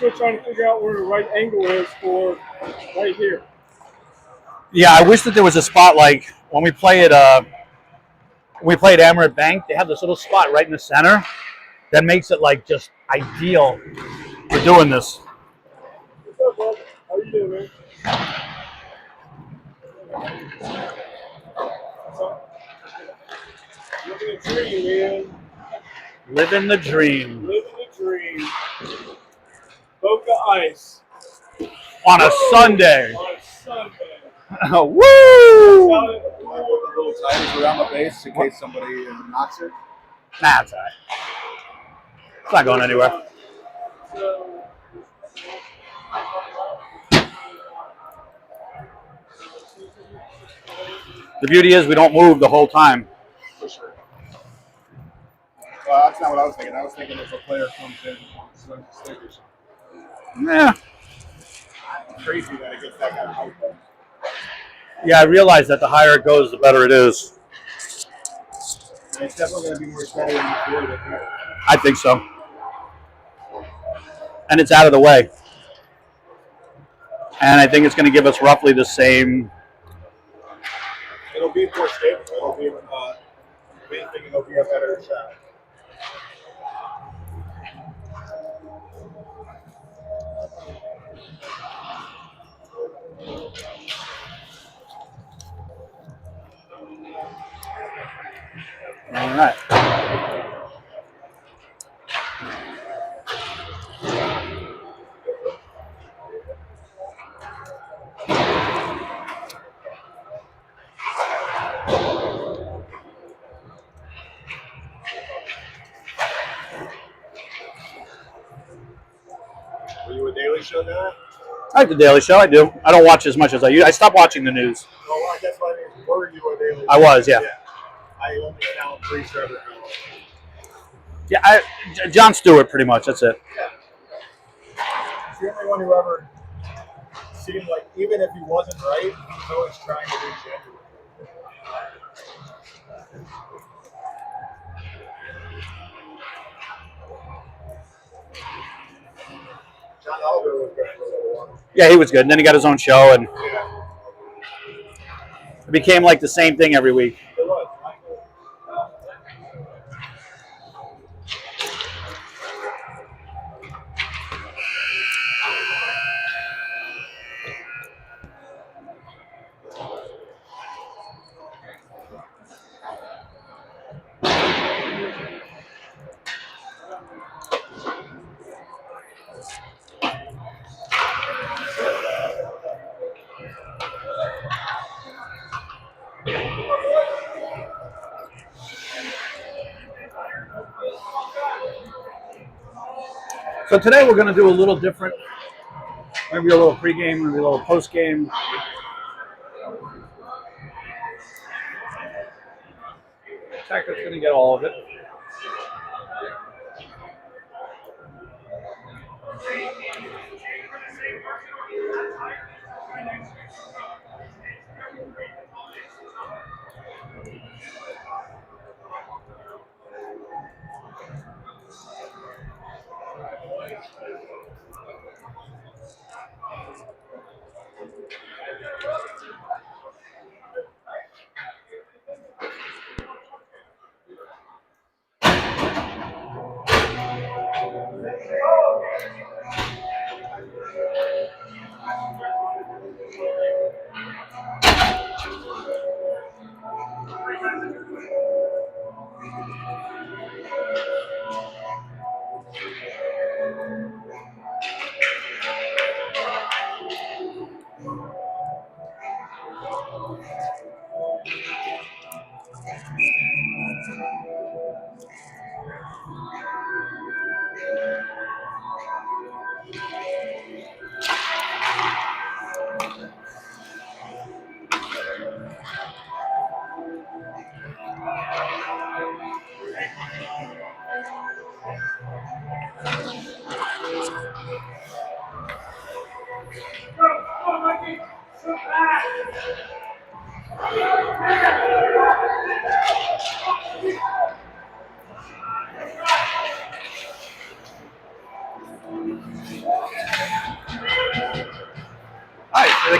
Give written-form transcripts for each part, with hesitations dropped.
still trying to figure out where the right angle is for right here. Yeah, I wish that there was a spot like when we play at Amaret Bank. They have this little spot right in the center that makes it like just ideal for doing this. What's up, bro? How you doing, man? Living the dream, man. Living the dream. Living the dream. Boca Ice. On a Sunday. On a Sunday. Woo! Out in the Put pool. the little tires around the base in case somebody knocks it. Nah, it's all right. It's not going anywhere. The beauty is we don't move the whole time. For sure. Well, that's not what I was thinking. I was thinking if a player comes in and stickers. Yeah. Crazy that it gets that kind of height. Though. Yeah, I realize that the higher it goes, the better it is. And it's definitely going to be more steady than before. But I think so. And it's out of the way. And I think it's going to give us roughly the same. it'll be more stable. It'll be, main thing, it'll be a better shot. All right. Are you a Daily Show guy? I like the Daily Show. I do. I don't watch as much as I used. I stopped watching the news. Well, I guess what I mean, were you a Daily Show? I was, yeah. I only count 3 Trevor Noah. Yeah, Jon Stewart, pretty much. That's it. Yeah. He's the only one who ever seemed like, even if he wasn't right, he's always trying to be genuine. John Oliver was good for a little while. Yeah, he was good. And then he got his own show, and Yeah, it became like the same thing every week. it was. So today we're going to do a little different. Maybe a little pregame, maybe a little postgame. Tacker's going to get all of it.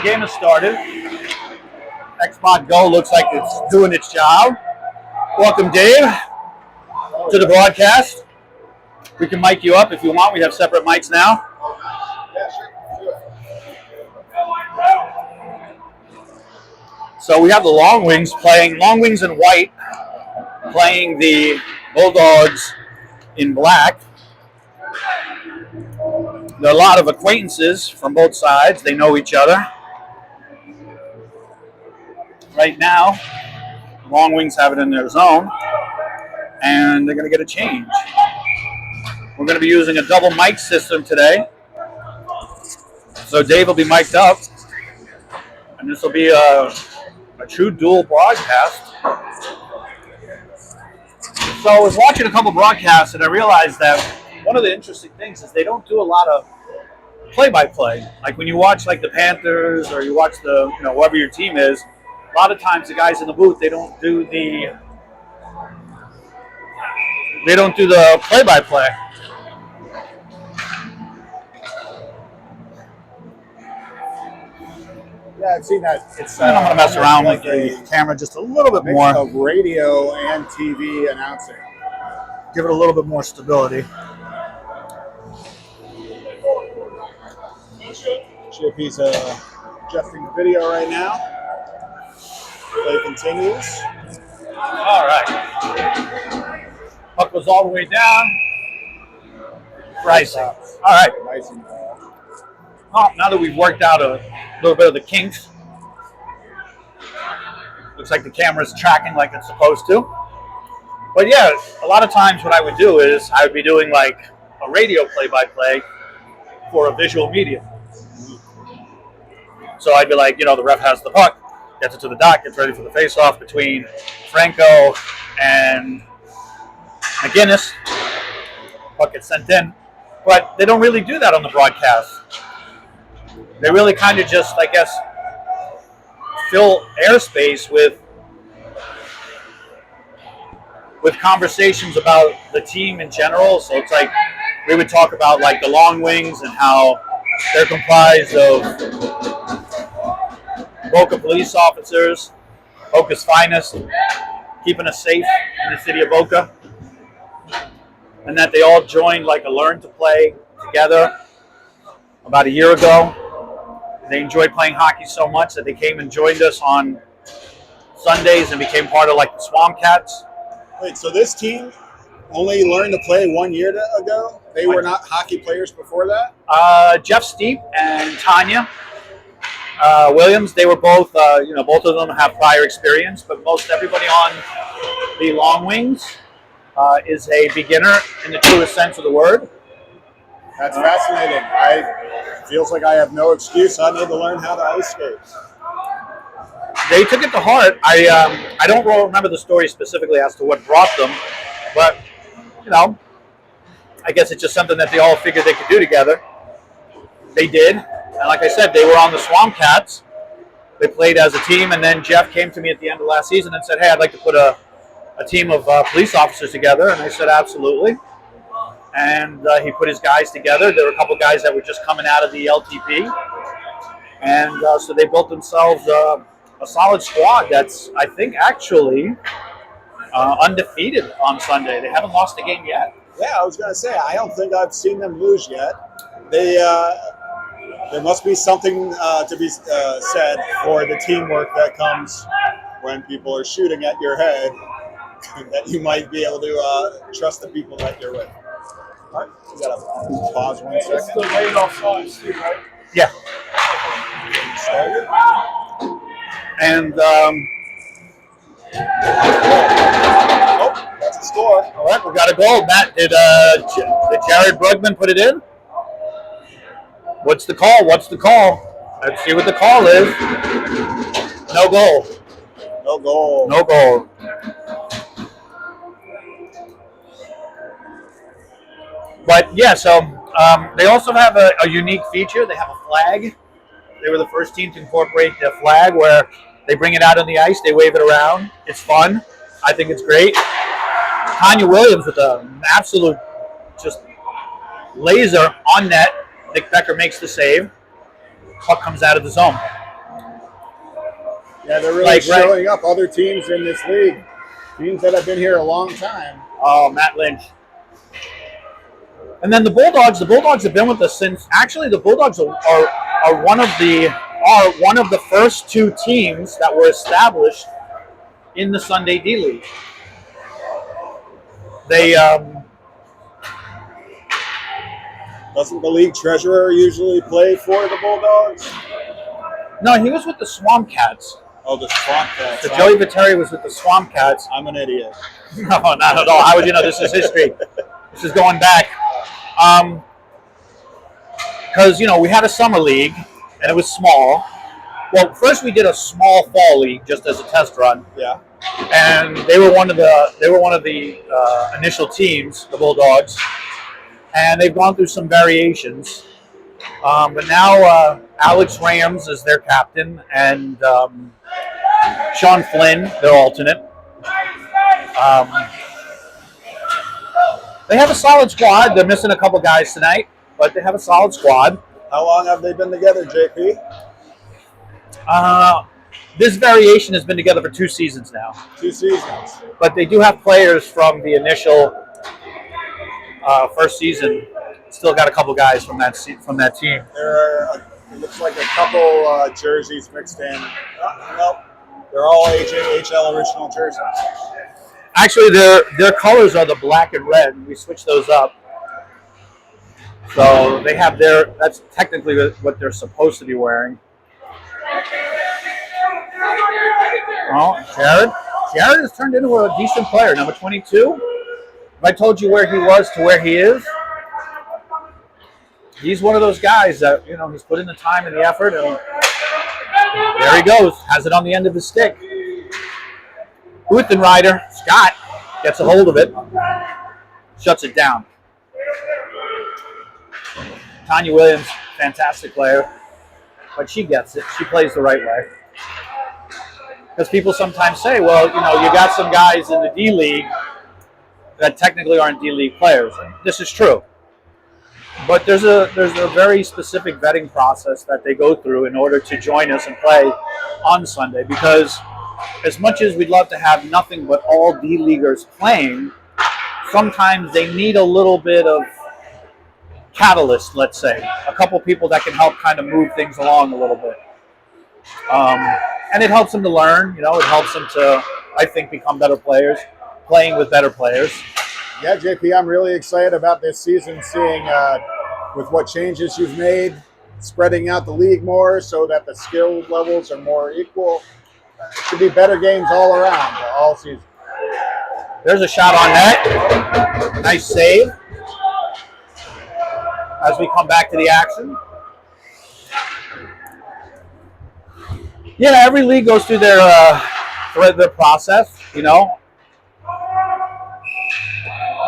game has started. Xbox Go looks like it's doing its job. Welcome, Dave, to the broadcast. We can mic you up if you want. We have separate mics now. Yeah, sure. So we have the Longwings playing, Longwings in white, playing the Bulldogs in black. There are a lot of acquaintances from both sides. They know each other. Right now, the Longwings have it in their zone, and they're going to get a change. We're going to be using a double mic system today. So Dave will be mic'd up, and this will be a true dual broadcast. So I was watching a couple broadcasts, and I realized that one of the interesting things is they don't do a lot of play-by-play. Like when you watch like the Panthers or you watch the whoever your team is, a lot of times the guys in the booth they don't do the play-by-play. Yeah, I've seen that. It's And I'm gonna mess around with like the camera just a little bit mix more. of radio and TV announcing. Give it a little bit more stability. JP's adjusting the video right now. Play continues. All right. Puck goes all the way down. Rising. All right. Nice and tall. Well, now that we've worked out a little bit of the kinks, looks like the camera's tracking like it's supposed to. But yeah, a lot of times what I would do is I would be doing like a radio play-by-play for a visual medium. So I'd be like, the ref has the puck, gets it to the dot, gets ready for the face-off between Franco and McGinnis. Puck gets sent in. But they don't really do that on the broadcast. They really kind of just, I guess, fill airspace with conversations about the team in general. So it's like we would talk about like the Longwings and how they're comprised of Boca police officers, Boca's finest, keeping us safe in the city of Boca, and that they all joined like a Learn to Play together about a year ago. They enjoyed playing hockey so much that they came and joined us on Sundays and became part of like the Swamp Cats. Wait, so this team only learned to play 1 year ago? They were not hockey players before that? Jeff Steep and Tanya Williams, they were both, both of them have prior experience, but most everybody on the Longwings is a beginner in the truest sense of the word. That's fascinating. Feels like I have no excuse. I need to learn how to ice skate. They took it to heart. I don't remember the story specifically as to what brought them, but I guess it's just something that they all figured they could do together. They did, and like I said, they were on the Swamp Cats. They played as a team, and then Jeff came to me at the end of last season and said, "Hey, I'd like to put a team of police officers together," and I said, "Absolutely." And he put his guys together. There were a couple guys that were just coming out of the LTP, and so they built themselves a solid squad that's, I think, actually undefeated on Sunday. They haven't lost a game yet. Yeah, I was going to say, I don't think I've seen them lose yet. There must be something to be said for the teamwork that comes when people are shooting at your head, that you might be able to trust the people that you're with. All right, we got to pause 1 second. It's the late offsides too, right? Yeah. Started. And That's a score. all right, we got a goal. Matt, did Jared Brugman put it in? What's the call? Let's see what the call is. No goal. No goal. No goal. But yeah, so they also have a unique feature. They have a flag. They were the first team to incorporate the flag where they bring it out on the ice, they wave it around. It's fun. I think it's great. Tanya Williams with an absolute just laser on net. Nick Becker makes the save. Puck comes out of the zone. Yeah, they're really Like, right- showing up other teams in this league. Teams that have been here a long time. Oh, Matt Lynch. And then the Bulldogs have been with us since. Actually, the Bulldogs are one of the first two teams that were established in the Sunday D League. They Doesn't the league treasurer usually play for the Bulldogs? no, he was with the Swamp Cats. Oh, the Swamp Cats. So Joey Viteri was with the Swamp Cats. I'm an idiot. No, not at all. How would you know? This is history. This is going back. Because, we had a summer league, and it was small. Well, first we did a small fall league just as a test run, Yeah. and they were one of the initial teams, the Bulldogs, and they've gone through some variations. But now Alex Rams is their captain, and Sean Flynn, their alternate. They have a solid squad. They're missing a couple guys tonight, but they have a solid squad. How long have they been together, JP? This variation has been together for 2 seasons now. 2 seasons. But they do have players from the initial first season. Still got a couple guys from that team. There are, it looks like a couple jerseys mixed in. Nope. They're all AJHL original jerseys. Actually, their colors are the black and red. We switched those up. So they have that's technically what they're supposed to be wearing. Oh, Jared has turned into a decent player. Number 22. If I told you where he was to where he is, he's one of those guys that, he's put in the time and the effort, and there he goes. Has it on the end of his stick. Uthen Rider, Scott, gets a hold of it, shuts it down. Tanya Williams, fantastic player, but she gets it. She plays the right way. Because people sometimes say, well, you got some guys in the D League that technically aren't D League players. And this is true. But there's a very specific vetting process that they go through in order to join us and play on Sunday. Because as much as we'd love to have nothing but all D Leaguers playing, sometimes they need a little bit of catalyst, let's say. A couple people that can help kind of move things along a little bit. And it helps them to learn, it helps them to, I think, become better players, playing with better players. Yeah, JP, I'm really excited about this season, seeing with what changes you've made, spreading out the league more so that the skill levels are more equal. It should be better games all around, all season. There's a shot on net. Nice save. As we come back to the action. Yeah, every league goes through their process,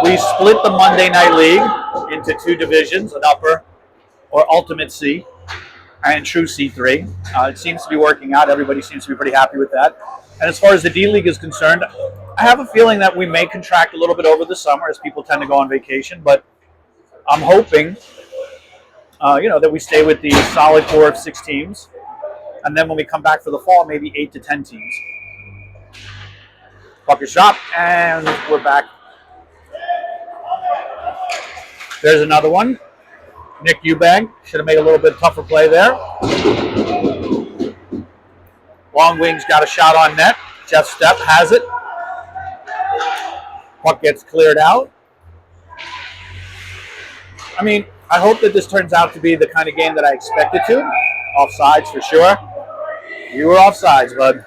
We split the Monday Night League into 2 divisions, an upper or ultimate C and true C3. It seems to be working out. Everybody seems to be pretty happy with that. And as far as the D League is concerned, I have a feeling that we may contract a little bit over the summer as people tend to go on vacation, but I'm hoping, that we stay with the solid core of 6 teams. And then when we come back for the fall, maybe 8 to 10 teams. Puck is shot, and we're back. There's another one. Nick Eubank should have made a little bit tougher play there. Longwings got a shot on net. Jeff Stepp has it. Puck gets cleared out. I hope that this turns out to be the kind of game that I expect it to. Offsides for sure. You were offsides, bud.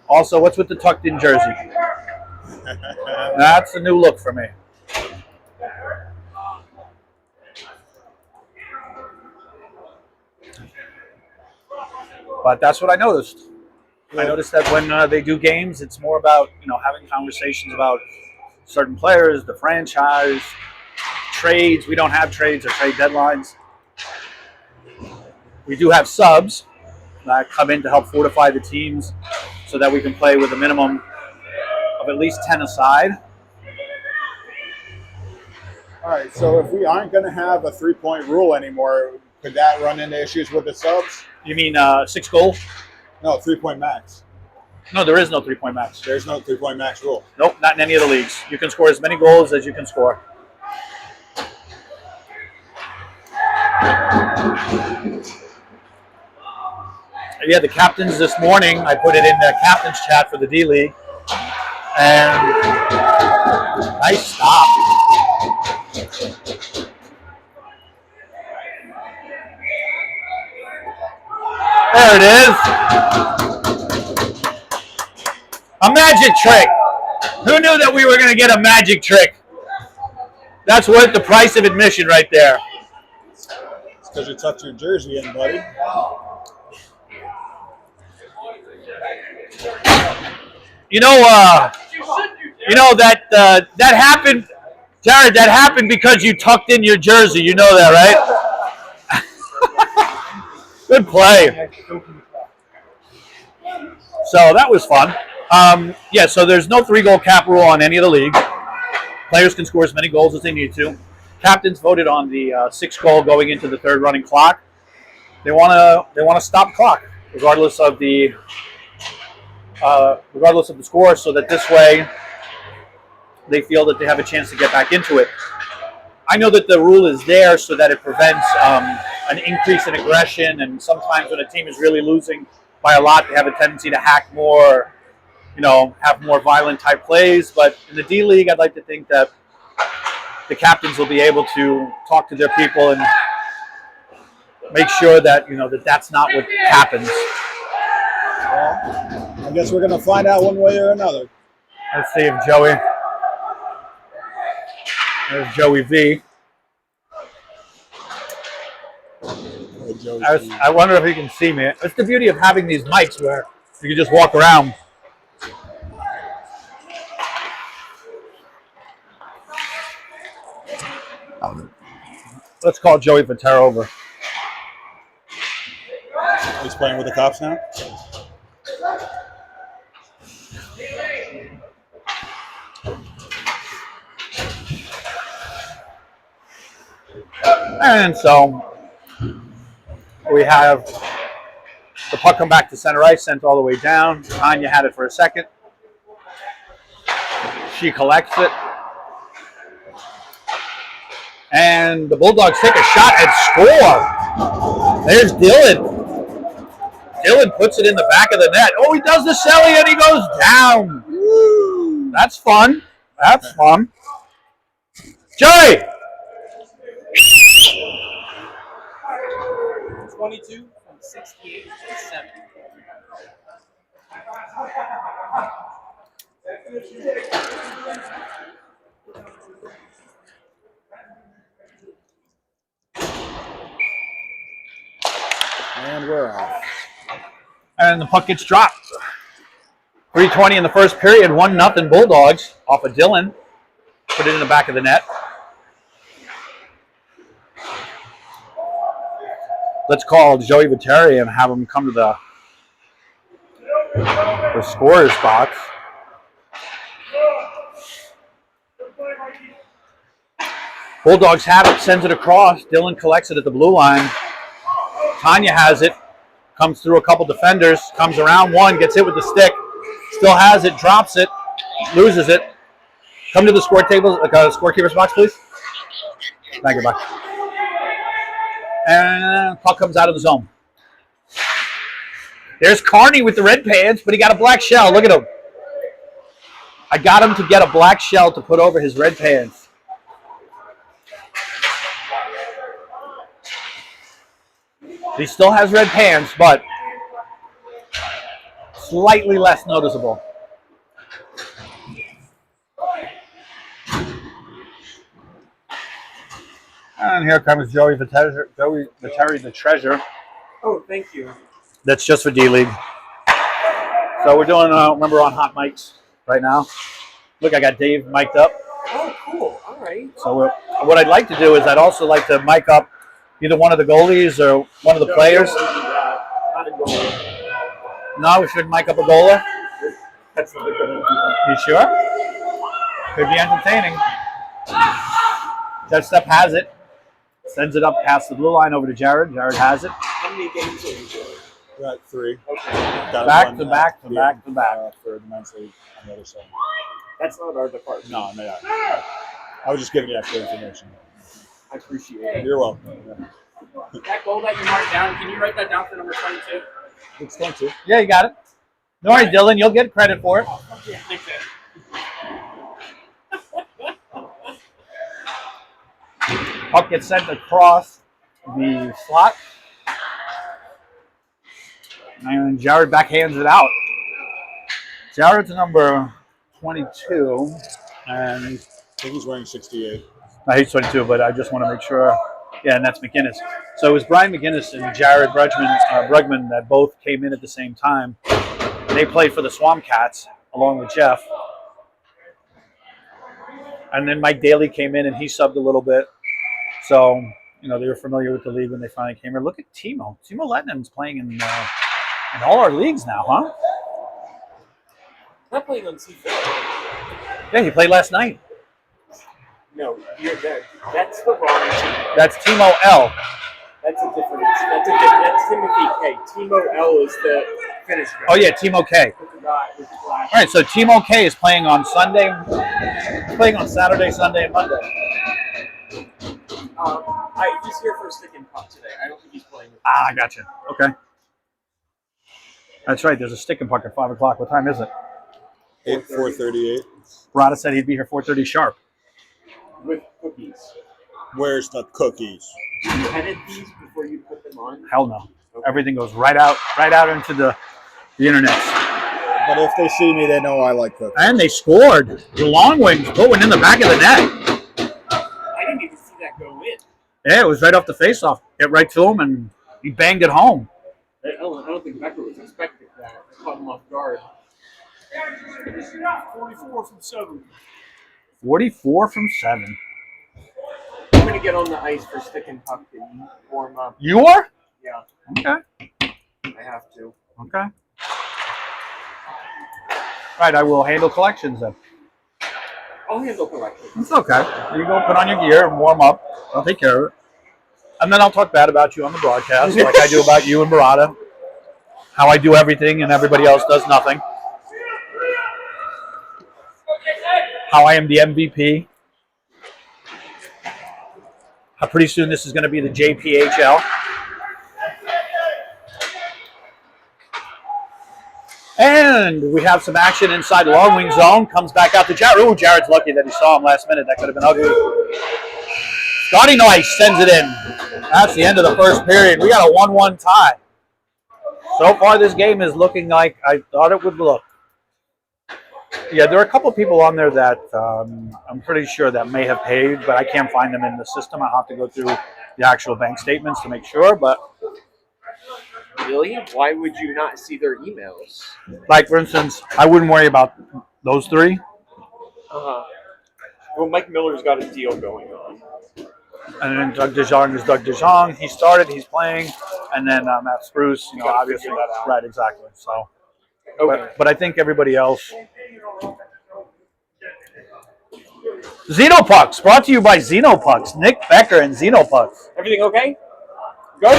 Also, what's with the tucked-in jersey? That's a new look for me. But that's what I noticed. I noticed that when they do games, it's more about having conversations about certain players, the franchise, trades. We don't have trades or trade deadlines. We do have subs that come in to help fortify the teams so that we can play with a minimum of at least 10 aside. All right, so if we aren't going to have a 3-point rule anymore, could that run into issues with the subs? You mean 6 goal? No, 3-point max. No, there is no 3-point max. There's no 3-point max rule. Nope, not in any of the leagues. You can score as many goals as you can score. Yeah, the captains this morning, I put it in the captain's chat for the D League. And nice stop. There it is. A magic trick. Who knew that we were going to get a magic trick? That's worth the price of admission right there. It's because you tucked your jersey in, buddy. You know that that happened, Jared. That happened because you tucked in your jersey. You know that, right? Good play. So that was fun. Yeah. So there's no 3-goal cap rule on any of the leagues. Players can score as many goals as they need to. Captains voted on the 6th goal going into the 3rd running clock. They want to stop clock regardless of the score, so that this way they feel that they have a chance to get back into it. I know that the rule is there so that it prevents an increase in aggression, and sometimes when a team is really losing by a lot, they have a tendency to hack more, have more violent type plays. But in the D League, I'd like to think that the captains will be able to talk to their people and make sure that that that's not what happens. Well, I guess we're going to find out one way or another. Let's see if Joey. There's Joey V. I wonder if he can see me. It's the beauty of having these mics where you can just walk around. Let's call Joey Patera over. He's playing with the cops now? And so we have the puck come back to center ice, sent all the way down. Tanya had it for a second. She collects it. And the Bulldogs take a shot and score. There's Dylan. Dylan puts it in the back of the net. Oh, he does the celly and he goes down. Woo. That's fun. That's fun. Joey! 22 from 68 to 7. And we're off. And the puck gets dropped. 3:20 in the first period. 1-0 Bulldogs off of Dylan. Put it in the back of the net. Let's call Joey Viteri and have him come to the scorer's box. Bulldogs have it, sends it across. Dylan collects it at the blue line. Tanya has it, comes through a couple defenders, comes around one, gets hit with the stick, still has it, drops it, loses it. Come to the scorekeeper's box, please. Thank you, bye. And puck comes out of the zone. There's Carney with the red pants, but he got a black shell. Look at him. I got him to get a black shell to put over his red pants. He still has red pants, but slightly less noticeable. And here comes Joey Viteri, the treasure. Oh, thank you. That's just for D-League. So we're doing, remember, on hot mics right now. Look, I got Dave mic'd up. Oh, cool. All right. So what I'd like to do is I'd also like to mic up either one of the goalies or one of the players. No, we shouldn't mic up a goalie. You sure? Could be entertaining. Judge Step has it. Sends it up past the blue line over to Jared. Jared has it. How many games are you doing? We're at 3. Okay. Got Back one to at back to the back end, to back. for the men's league on the other side. That's not our department. No, yeah. I was just giving you extra information. I appreciate it. You're welcome. Yeah. That goal that you marked down, can you write that down for number 22? It's 22. Yeah, you got it. Don't worry, Dylan. You'll get credit for it. Yeah, thanks, Ed. Puck gets sent across the slot. And Jared backhands it out. Jared's number 22. And I think he's wearing 68. he's 22, but I just want to make sure. Yeah, and that's McGinnis. So it was Brian McGinnis and Jared Brugman that both came in at the same time. They played for the Swamp Cats along with Jeff. And then Mike Daly came in and he subbed a little bit. So, they were familiar with the league when they finally came here. Look at Timo. Timo Letnan's playing in all our leagues now, huh? Not playing on C4. Yeah, he played last night. No, you're there. That's the wrong team. That's Timo L. That's a different. That's Timothy K. Timo L is the Finnish guy. Oh, yeah, Timo K. With the guy with the flash. All right, so Timo K is playing on Sunday. He's playing on Saturday, Sunday, and Monday. He's here for a stick and puck today. I don't think he's playing. I gotcha. Okay. That's right. There's a stick and puck at 5 o'clock. What time is it? 4:38. Rada said he'd be here 4:30 sharp. With cookies. Where's the cookies? Do you edit these before you put them on? Hell no. Okay. Everything goes right out into the internet. But if they see me, they know I like cookies. And they scored. The Longwings put one in the back of the net. I didn't even see that go in. Yeah, it was right off the faceoff. Hit right to him, and he banged it home. I don't think Becker was expecting that. It caught him off guard. 44 from 7. 44 from 7. I'm going to get on the ice for stick and puck and warm up. You are? Yeah, Okay. I have to. Okay. Right, I will handle collections then. I'll handle collections. It's okay. You go put on your gear and warm up. I'll take care of it. And then I'll talk bad about you on the broadcast, like I do about you and Barada. How I do everything and everybody else does nothing. How I am the MVP. How pretty soon this is going to be the JPHL. And we have some action inside the Longwing zone. Comes back out to Jared. Ooh, Jared's lucky that he saw him last minute. That could have been ugly. Scotty Nice sends it in. That's the end of the first period. We got a 1-1 tie. So far, this game is looking like I thought it would look. Yeah, there are a couple people on there that I'm pretty sure that may have paid, but I can't find them in the system. I'll have to go through the actual bank statements to make sure. But Really? Why would you not see their emails? like, for instance, I wouldn't worry about those three. Uh-huh. Well, Mike Miller's got a deal going on. And then Doug DeJong is Doug DeJong. He started, he's playing. And then Matt Spruce, gotta obviously. figure that out. Right, exactly. So, Okay. but I think everybody else. Xenopucks, brought to you by Xenopucks. Nick Becker and Xenopucks. Everything okay? Go.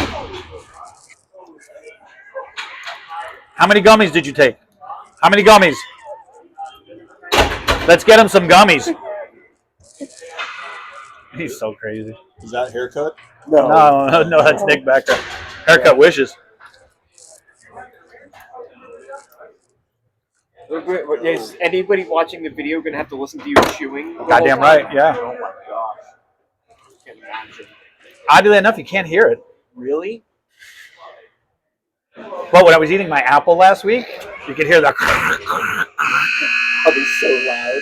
How many gummies did you take? How many gummies? Let's get him some gummies. He's so crazy. Is that haircut? No, that's Nick Becker. Haircut wishes. Is anybody watching the video going to have to listen to you chewing? the whole Goddamn time? right, yeah. Oh my gosh. Can't imagine. Oddly enough, you can't hear it. Really? But when I was eating my apple last week, you could hear the. I'll be so loud.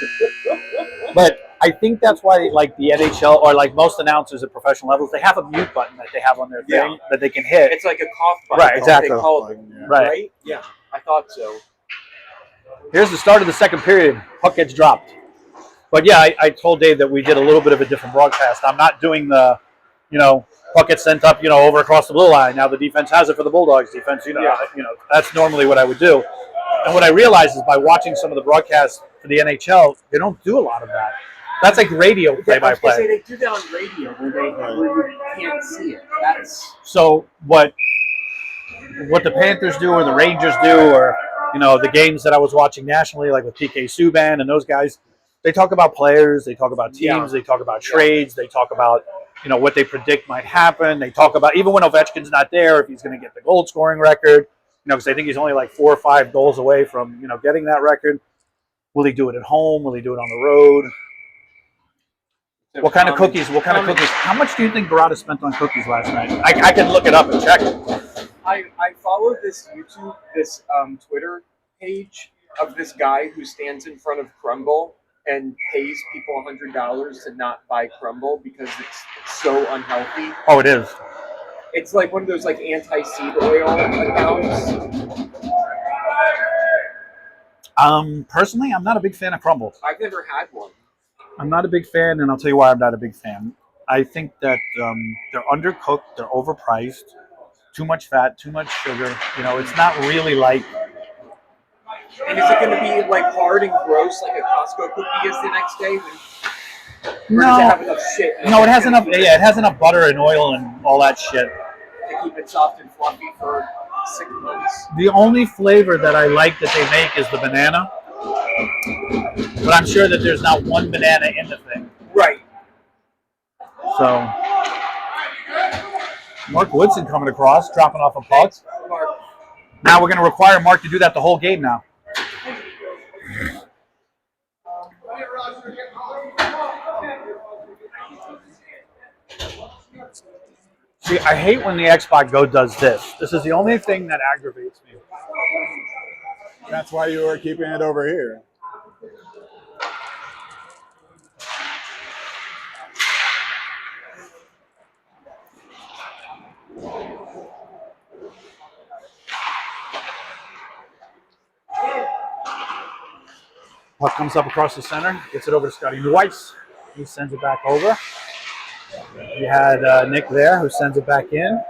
But I think that's why, like the NHL or like most announcers at professional levels, they have a mute button that they have on their thing that they can hit. It's like a cough button. Right, exactly. They call it, Right. Yeah, I thought so. Here's the start of the second period. Puck gets dropped. But yeah, I told Dave that we did a little bit of a different broadcast. I'm not doing the, puck gets sent up, over across the blue line. Now the defense has it for the Bulldogs defense. That's normally what I would do. And what I realized is by watching some of the broadcasts for the NHL, they don't do a lot of that. That's like radio play-by-play. They do that on radio where you can't see it. That's So what what the Panthers do or the Rangers do, or the games that I was watching nationally, like with PK Subban and those guys. They talk about players, they talk about teams, they talk about trades, they talk about what they predict might happen. They talk about even when Ovechkin's not there, if he's going to get the goal scoring record. Because I think he's only like 4 or 5 goals away from getting that record. Will he do it at home? Will he do it on the road? What kind of cookies? How much do you think Barada spent on cookies last night? I can look it up and check it. I follow this Twitter page of this guy who stands in front of Crumble and pays people $100 to not buy Crumble because it's so unhealthy. Oh, it is. It's like one of those like anti-seed oil accounts. Personally, I'm not a big fan of Crumble. I've never had one. I'm not a big fan, and I'll tell you why I'm not a big fan. I think that they're undercooked, they're overpriced, too much fat, too much sugar. It's not really like. And is it going to be like hard and gross like a Costco cookie is the next day? Or does it have enough shit? No, it has enough. Yeah, it has enough butter and oil and all that shit to keep it soft and fluffy for 6 months. The only flavor that I like that they make is the banana, but I'm sure that there's not one banana in the thing. Right. So, Mark Woodson coming across, dropping off a puck. Now we're going to require Mark to do that the whole game now. See, I hate when the Xbox Go does this. This is the only thing that aggravates me. That's why you were keeping it over here. Puck comes up across the center, gets it over to Scotty Weiss. He sends it back over. You had Nick there who sends it back in,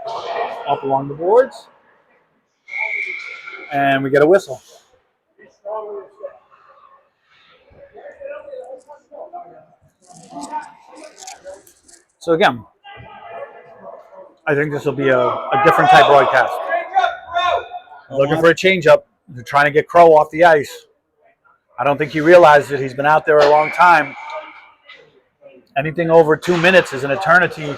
up along the boards. And we get a whistle. So again, I think this will be a different type broadcast. Looking for a changeup. They're trying to get Crow off the ice. I don't think he realizes it. He's been out there a long time. Anything over 2 minutes is an eternity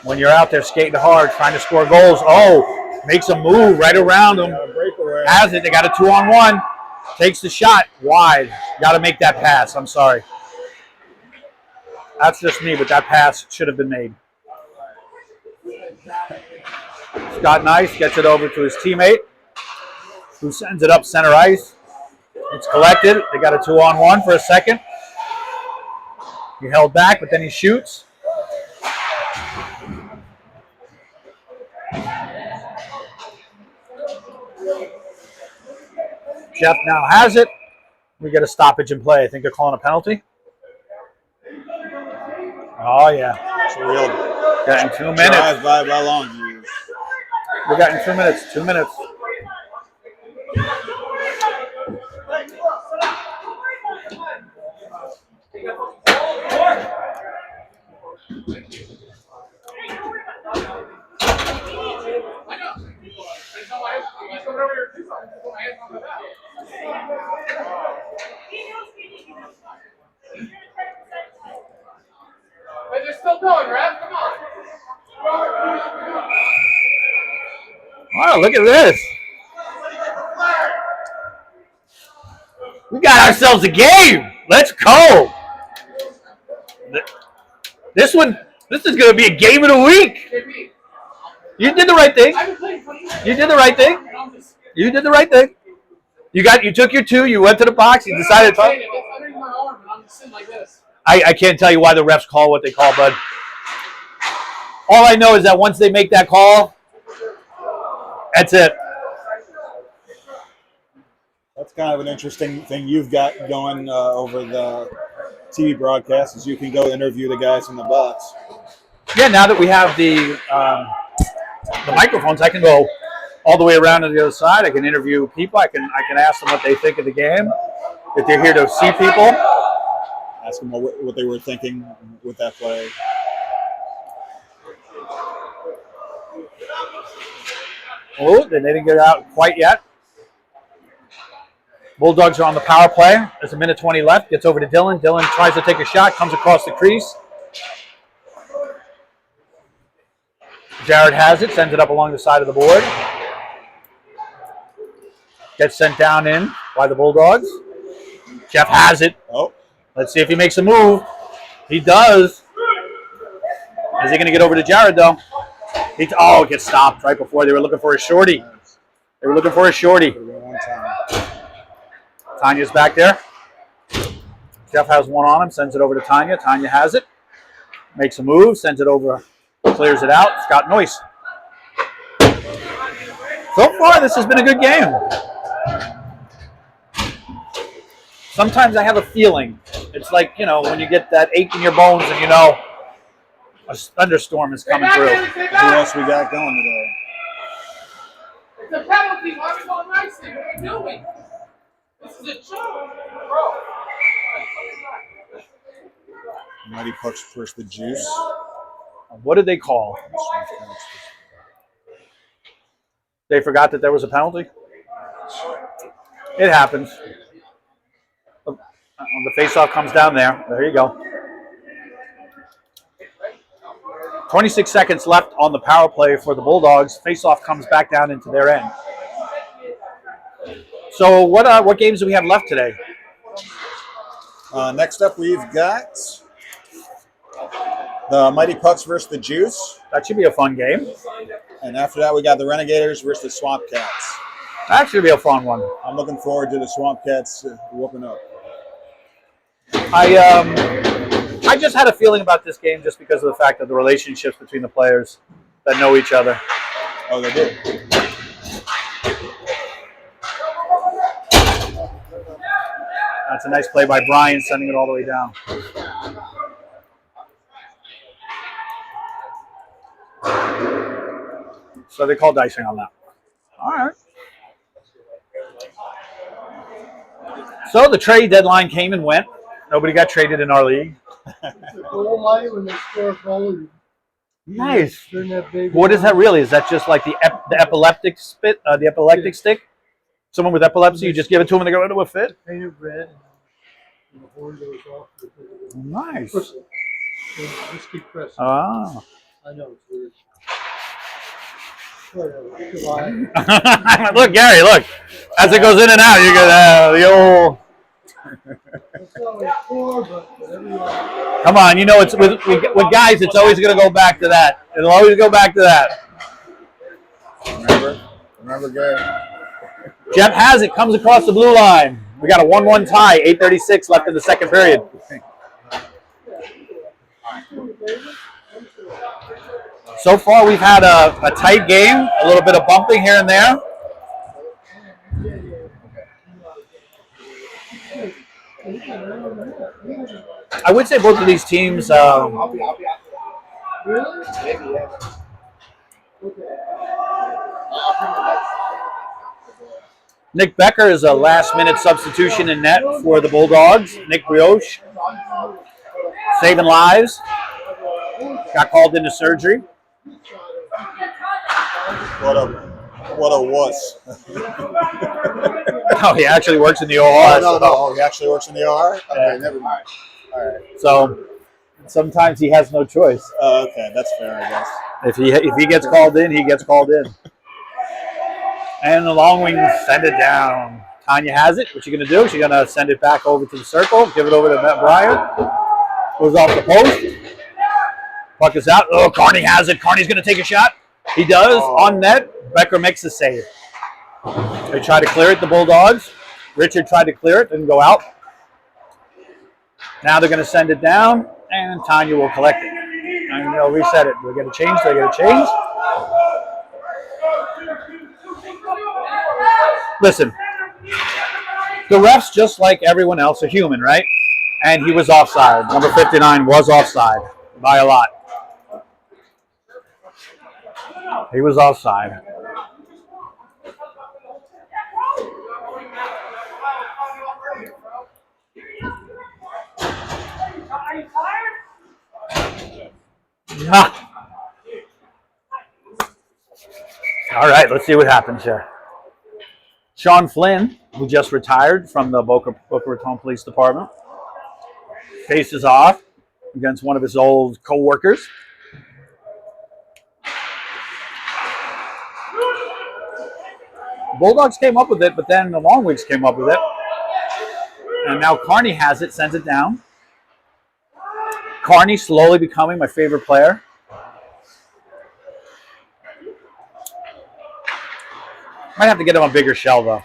when you're out there skating hard, trying to score goals. Oh, makes a move right around him. Has it. They got a 2-on-1. Takes the shot. Wide. Got to make that pass. I'm sorry. That's just me, but that pass should have been made. Scott Nice gets it over to his teammate, who sends it up center ice. It's collected. They got a 2-on-1 for a second. He held back, but then he shoots. Jeff now has it. We get a stoppage in play. I think they're calling a penalty. Oh, yeah. Got in 2 minutes. Drive by Longwings. We got in 2 minutes. 2 minutes. They're still going, Rev. Come on. Wow, look at this. We got ourselves a game. Let's go. This is going to be a game of the week. You did the right thing. You did the right thing. You did the right thing. You took your 2. You went to the box. You decided to. I can't tell you why the refs call what they call, bud. All I know is that once they make that call, that's it. That's kind of an interesting thing you've got going over the TV broadcast, is you can go interview the guys in the box. Yeah, now that we have the microphones, I can go all the way around to the other side. I can interview people. I can ask them what they think of the game. If they're here to see people, ask them what they were thinking with that play. Oh, they didn't get out quite yet. Bulldogs are on the power play. There's a minute 20 left. Gets over to Dylan. Dylan tries to take a shot. Comes across the crease. Jared has it. Sends it up along the side of the board. Gets sent down in by the Bulldogs. Jeff has it. Oh, Let's see if he makes a move. He does. Is he going to get over to Jared, though? It gets stopped right before they were looking for a shorty. They were looking for a shorty. Tanya's back there. Jeff has one on him, sends it over to Tanya. Tanya has it. Makes a move, sends it over, clears it out. Scott Noyce. So far, this has been a good game. Sometimes I have a feeling. It's like, when you get that ache in your bones and you know a thunderstorm is coming through. Who else we got going today? It's a penalty. Why are we going nicely? What are we doing? This is a joke, bro. Mighty Pucks versus the Juice. What did they call? They forgot that there was a penalty? It happens. The faceoff comes down there. There you go. 26 seconds left on the power play for the Bulldogs. Faceoff comes back down into their end. So what games do we have left today? Next up, we've got the Mighty Pucks versus the Juice. That should be a fun game. And after that, we got the Renegaders versus the Swamp Cats. That should be a fun one. I'm looking forward to the Swamp Cats whooping up. I just had a feeling about this game just because of the fact of the relationships between the players that know each other. Oh, they do. That's a nice play by Brian, sending it all the way down. So they called icing on that. All right. So the trade deadline came and went. Nobody got traded in our league. Goal line when they score a goal. Nice. Turn that baby What is on. that really? Is that just like the epileptic spit, the epileptic stick? Someone with epilepsy, you just give it to them and they go into a fit? Paint it red. And the horn goes off. Nice. Push it. And just keep pressing. Oh. I know it's weird. Goodbye. Look, Gary, look. As it goes in and out, you get the old... It's not like four, but whatever you want. Come on, it's with guys, it's always going to go back to that. It'll always go back to that. Remember, Gary. Jeff has it, comes across the blue line. We got a 1-1 tie, 8:36 left in the second period. So far, we've had a tight game, a little bit of bumping here and there. I would say both of these teams. Nick Becker is a last-minute substitution in net for the Bulldogs. Nick Brioche, saving lives. Got called into surgery. What a wuss. Oh, he actually works in the OR. No, he actually works in the OR? Okay, never mind. All right. So sometimes he has no choice. Okay, that's fair, I guess. If he gets called in, he gets called in. And the Longwings send it down. Tanya has it. What's she going to do? She's going to send it back over to the circle, give it over to Matt Bryant. Goes off the post. Puck is out. Oh, Carney has it. Carney's going to take a shot. He does on net. Becker makes the save. They try to clear it, the Bulldogs. Richard tried to clear it, didn't go out. Now they're going to send it down, and Tanya will collect it. And they'll reset it. They're going to change. They're going to change. Listen, the refs, just like everyone else, are human, right? And he was offside. Number 59 was offside by a lot. He was offside. All right, let's see what happens here. Sean Flynn, who just retired from the Boca Raton Police Department, faces off against one of his old co-workers. Bulldogs came up with it, but then the Longwings came up with it. And now Carney has it, sends it down. Carney slowly becoming my favorite player. Might have to get him a bigger shell, though.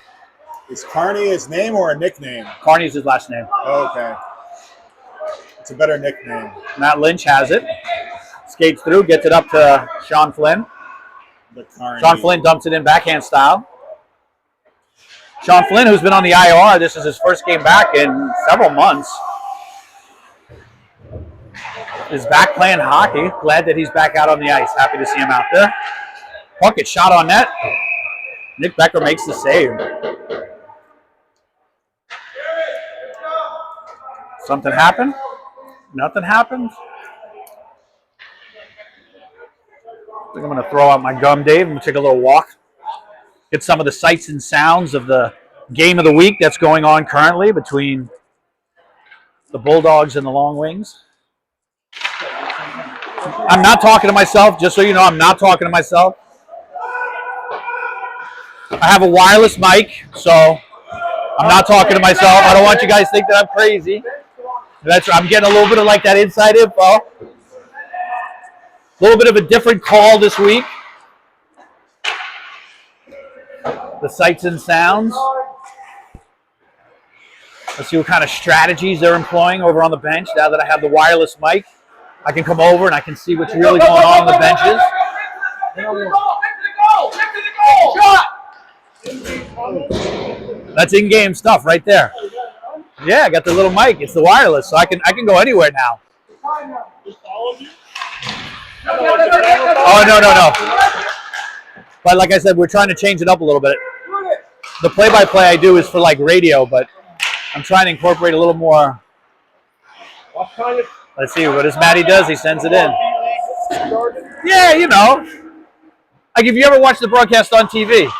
Is Carney his name or a nickname? Carney's his last name. Okay. It's a better nickname. Matt Lynch has it. Skates through, gets it up to Sean Flynn. Sean Flynn dumps it in backhand style. Sean Flynn, who's been on the IR, this is his first game back in several months, is back playing hockey. Glad that he's back out on the ice. Happy to see him out there. Puck gets shot on net. Nick Becker makes the save. Something happened? Nothing happened? I think I'm going to throw out my gum, Dave. I'm going to take a little walk. Get some of the sights and sounds of the game of the week that's going on currently between the Bulldogs and the Longwings. I'm not talking to myself, just so you know, I'm not talking to myself. I have a wireless mic, so I'm not talking to myself. I don't want you guys to think that I'm crazy. I'm getting a little bit of like that inside info. A little bit of a different call this week. The sights and sounds. Let's see what kind of strategies they're employing over on the bench. Now that I have the wireless mic, I can come over and I can see what's really going on the benches. That's in-game stuff right there. Yeah, I got the little mic. It's the wireless, so I can go anywhere now. Oh, no. But like I said, we're trying to change it up a little bit. The play-by-play I do is for like radio, but I'm trying to incorporate a little more. Let's see, what does Matty does? He sends it in. Yeah, you know. Like if you ever watch the broadcast on TV.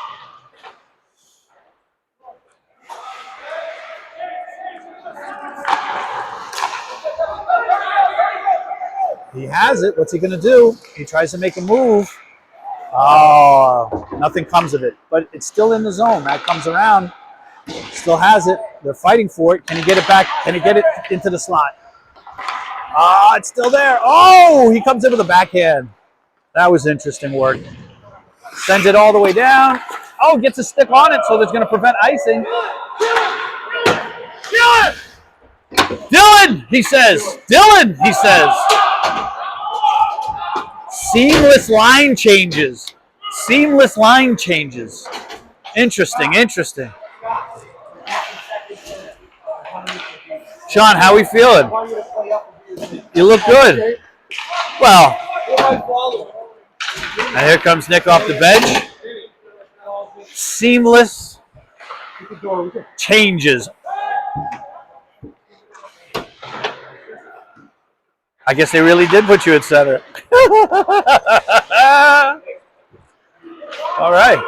He has it. What's he going to do? He tries to make a move. Oh, nothing comes of it. But it's still in the zone. That comes around. Still has it. They're fighting for it. Can he get it back? Can he get it into the slot? Ah, it's still there. Oh, he comes in with a backhand. That was interesting work. Sends it all the way down. Oh, gets a stick on it, so that's going to prevent icing. Dylan, he says. Dylan, he says. Seamless line changes. Seamless line changes. Interesting, interesting. Sean, how we feeling? You look good. Well, and here comes Nick off the bench. Seamless changes. I guess they really did put you at center. All right.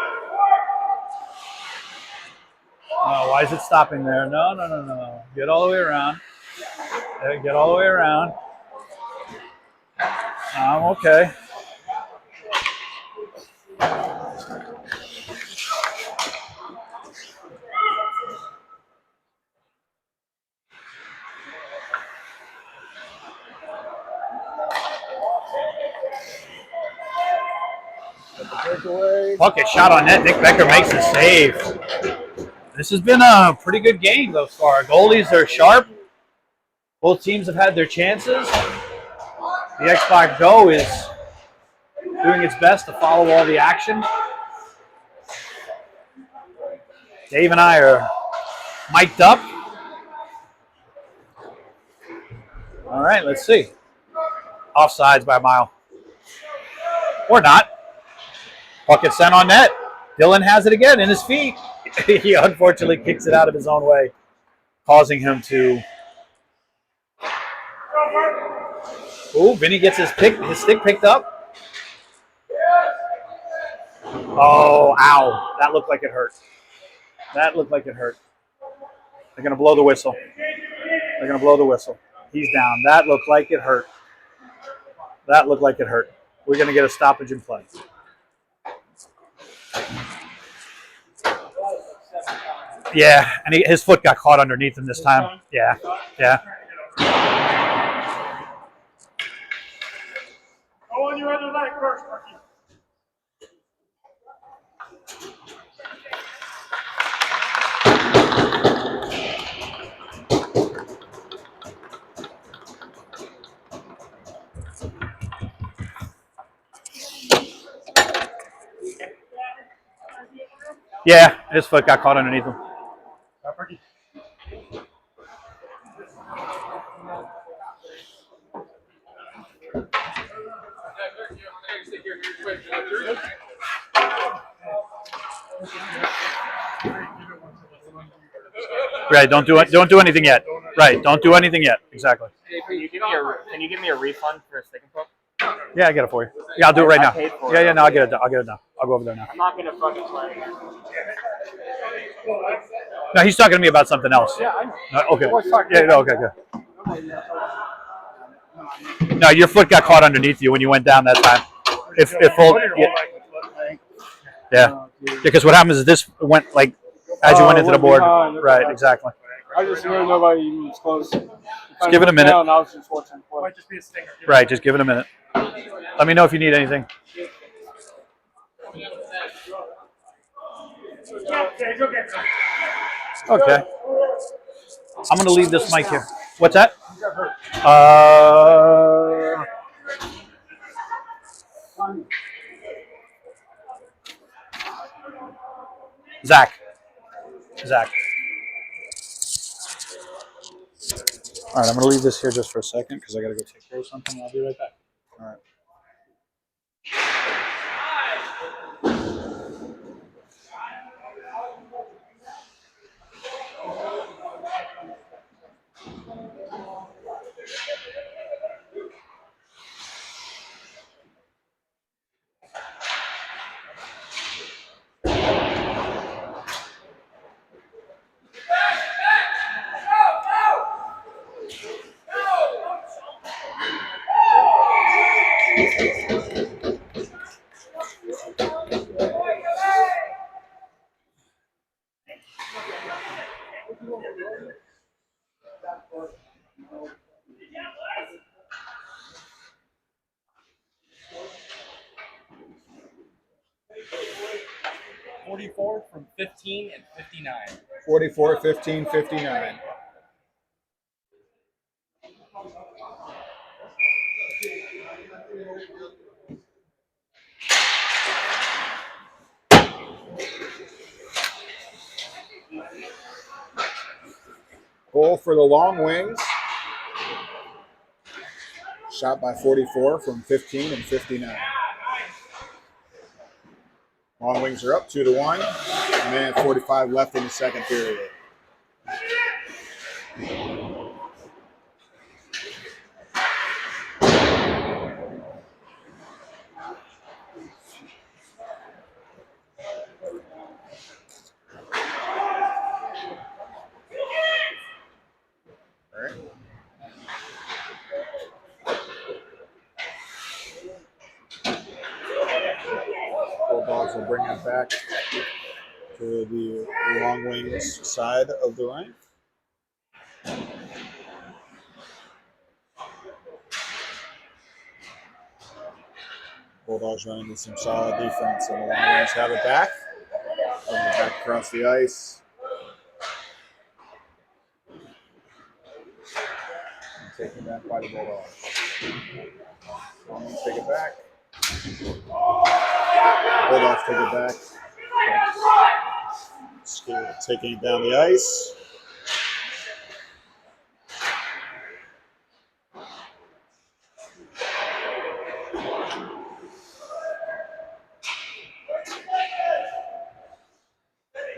Oh, why is it stopping there? No. Get all the way around. Get all the way around. I'm okay. Puck gets shot on net. Nick Becker makes the save. This has been a pretty good game thus far. Goalies are sharp. Both teams have had their chances. The Xbox Go is doing its best to follow all the action. Dave and I are mic'd up. All right, let's see. Offsides by a mile. Or not. Puck gets sent on net. Dylan has it again in his feet. He unfortunately kicks it out of his own way, causing him to. Oh, Vinny gets his stick picked up. Oh, ow. That looked like it hurt. That looked like it hurt. They're going to blow the whistle. They're going to blow the whistle. He's down. That looked like it hurt. That looked like it hurt. We're going to get a stoppage in play. Yeah, and his foot got caught underneath him this time. Yeah, yeah. Go on your other leg first, Marky. Yeah, his foot got caught underneath him. Right, don't do it. Don't do anything yet. Right, don't do anything yet. Exactly. Can you give me a refund for a stick and poke? Yeah, I get it for you. Yeah, I'll do it right I now. paid for Yeah, it. yeah, no, I'll get it done. I'll get it done. I'll go over there now. I'm not gonna fucking play again. No, he's talking to me about something else. Yeah, I know. Okay. Yeah, no, okay, good. No, your foot got caught underneath you when you went down that time. Yeah, because what happens is this went like as you went into the board. Behind. Right, exactly. I just knew nobody even was close. Just give it a minute. Down, I was just watching the play. Might just be a stinger. Right, just give it a minute. Let me know if you need anything. Okay, go get some. Okay. I'm gonna leave this mic here. What's that? Zach. All right, I'm gonna leave this here just for a second because I gotta go take care of something. I'll be right back. All right. 44 from 15 and 59. 44, 15, 59. Goal for the Longwings. Shot by 44 from 15 and 59. Longwings are up 2-1. A minute 45 left in the second period. All right. Bulldogs will bring it back to the Longwings side of the rink. Bulldogs running into some solid defense, and the Longwings have it back. Bring it back across the ice. And taken back by the Bulldogs. Longwings take it back. Bulldogs take it back. Taking it down the ice.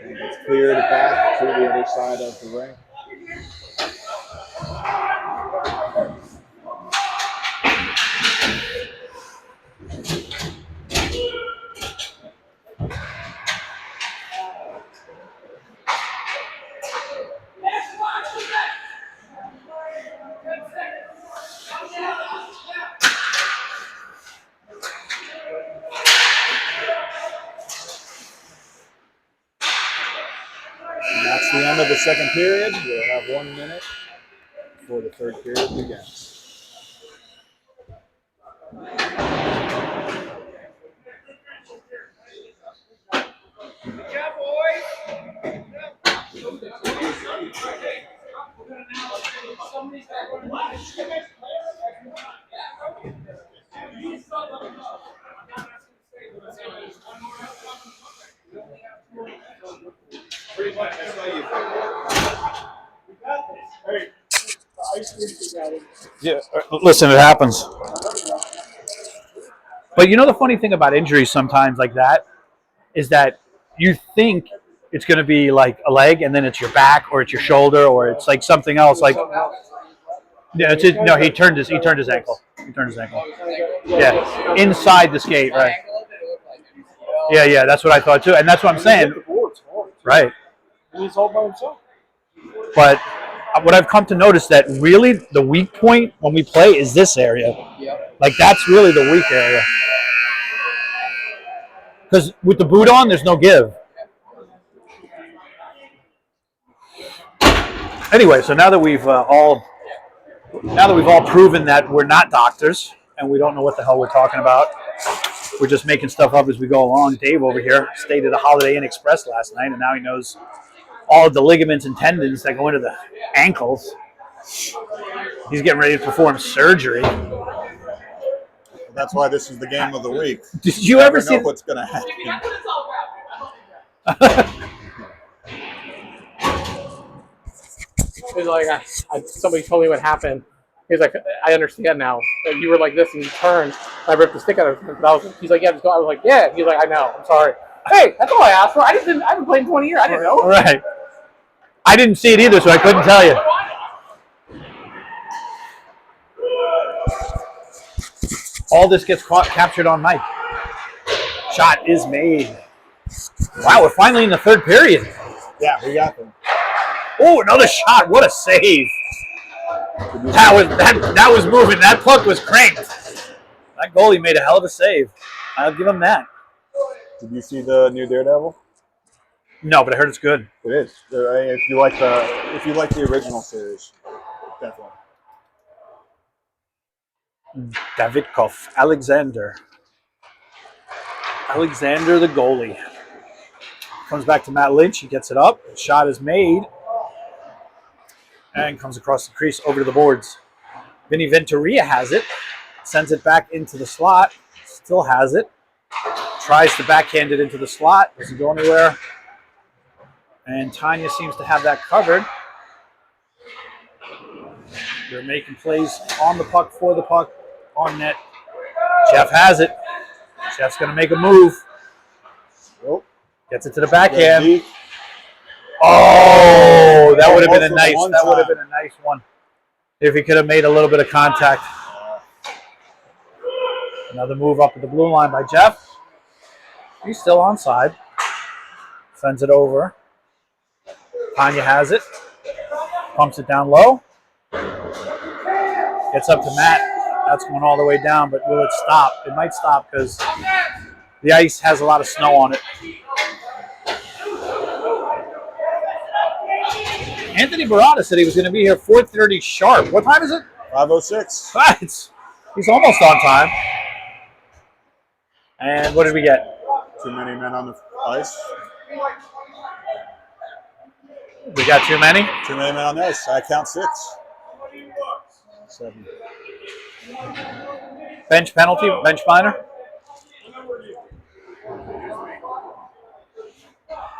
And it's cleared back to the other side of the ring. That's the end of the second period. We'll have 1 minute before the third period begins. Yeah, listen, it happens. But you know the funny thing about injuries sometimes like that is that you think it's going to be like a leg, and then it's your back, or it's your shoulder, or it's like something else. Like, yeah, no, he turned his ankle. He turned his ankle. Yeah, inside the skate, right? Yeah, that's what I thought too, and that's what I'm saying. Right. He's all by himself. But what I've come to notice that really the weak point when we play is this area. Like that's really the weak area. Because with the boot on, there's no give. Anyway, so now that we've all proven that we're not doctors and we don't know what the hell we're talking about, we're just making stuff up as we go along. Dave over here stayed at a Holiday Inn Express last night, and now he knows all of the ligaments and tendons that go into the ankles. He's getting ready to perform surgery. That's why this is the game of the week. Did you ever see what's going to happen? He's like, somebody told me what happened. He's like, I understand now. Like, you were like this, and you turned. I ripped the stick out of him. He's like, yeah, just go. I was like, yeah. He's like, I know. I'm sorry. Hey, that's all I asked for. I've been playing 20 years. I didn't know. Right. I didn't see it either, so I couldn't tell you. All this gets captured on mic. Shot is made. Wow, we're finally in the third period. Yeah, we got them. Oh, another shot. What a save. That was moving. That puck was cranked. That goalie made a hell of a save. I'll give him that. Did you see the new Daredevil? No, but I heard it's good. It is. If you like the original series, definitely. Davidkov, Alexander the goalie. Comes back to Matt Lynch. He gets it up. Shot is made. And comes across the crease over to the boards. Vinny Venturia has it. Sends it back into the slot. Still has it. Tries to backhand it into the slot. Doesn't go anywhere. And Tanya seems to have that covered. They're making plays on the puck, for the puck, on net. Jeff has it. Jeff's going to make a move. Gets it to the backhand. Oh, that would have been a nice. That would have been a nice one if he could have made a little bit of contact. Another move up at the blue line by Jeff. He's still onside. Sends it over. Tanya has it. Pumps it down low. Gets up to Matt. That's going all the way down, but will it stop? It might stop because the ice has a lot of snow on it. Anthony Barada said he was going to be here 4:30 sharp. What time is it? 5:06. Right. He's almost on time. And what did we get? Too many men on the ice. We got too many? Too many men on the ice. I count 6. 7. Bench penalty, bench minor.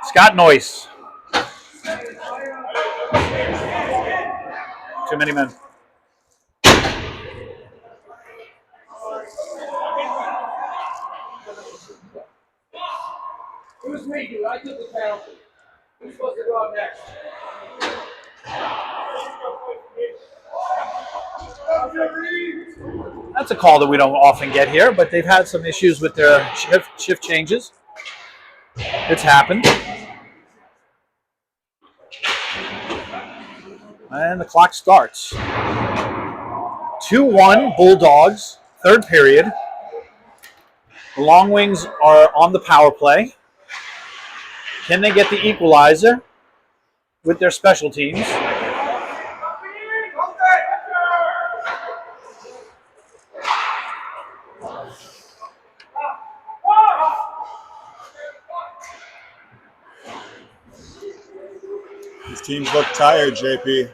Scott Noyce. Too many men. It was me, dude. I took the penalty. Who's supposed to go out next? That's a call that we don't often get here, but they've had some issues with their shift changes. It's happened. And the clock starts. 2-1 Bulldogs, third period. The Longwings are on the power play. Can they get the equalizer? with their special teams. These teams look tired, JP.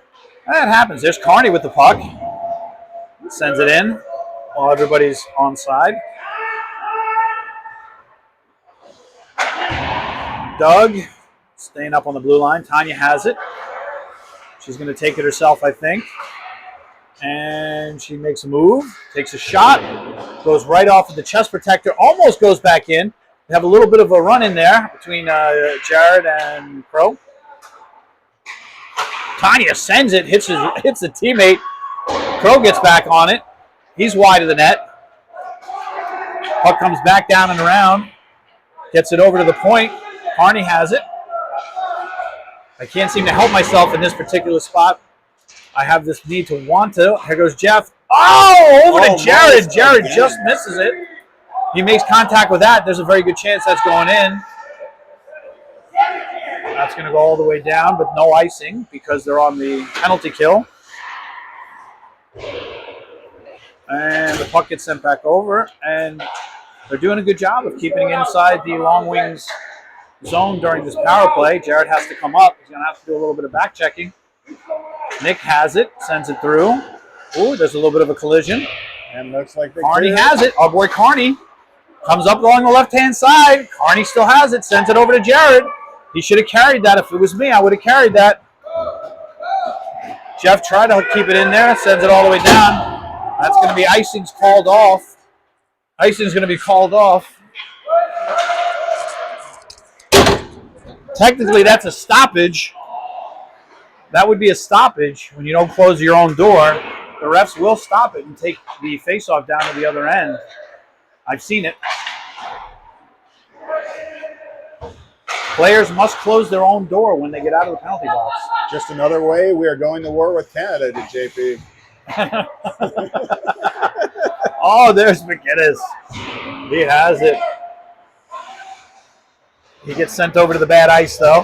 That happens. There's Carney with the puck. Sends it in while everybody's onside. Doug staying up on the blue line. Tanya has it. She's going to take it herself, I think. And she makes a move, takes a shot, goes right off of the chest protector, almost goes back in. They have a little bit of a run in there between Jared and Crow. Tanya sends it, hits the teammate. Crow gets back on it. He's wide of the net. Puck comes back down and around. Gets it over to the point. Carney has it. I can't seem to help myself in this particular spot. I have this need to want to. Here goes Jeff. Oh, over to Jared. Jared just misses it. He makes contact with that. There's a very good chance that's going in. That's going to go all the way down, but no icing because they're on the penalty kill. And the puck gets sent back over, and they're doing a good job of keeping it inside the Longwings zone during this power play. Jared has to come up. He's going to have to do a little bit of back checking. Nick has it, sends it through. Ooh, there's a little bit of a collision. And looks like Carney has it. Our boy Carney comes up along the left-hand side. Carney still has it, sends it over to Jared. He should have carried that. If it was me, I would have carried that. Jeff tried to keep it in there, sends it all the way down. That's going to be icing's called off. Icing's going to be called off. Technically, that's a stoppage. That would be a stoppage when you don't close your own door. The refs will stop it and take the face-off down to the other end. I've seen it. Players must close their own door when they get out of the penalty box. Just another way we are going to war with Canada, JP. Oh, there's McGinnis. He has it. He gets sent over to the bad ice, though.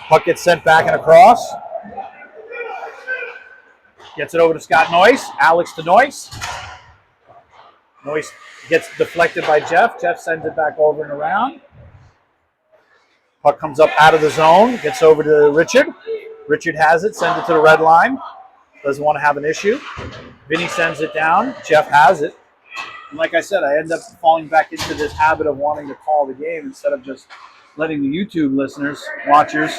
Puck gets sent back and across. Gets it over to Scott Noyce. Alex to Noyce. Noyce gets deflected by Jeff. Jeff sends it back over and around. Puck comes up out of the zone. Gets over to Richard. Richard has it. Sends it to the red line. Doesn't want to have an issue. Vinny sends it down. Jeff has it. And like I said, I end up falling back into this habit of wanting to call the game instead of just letting the YouTube listeners, watchers.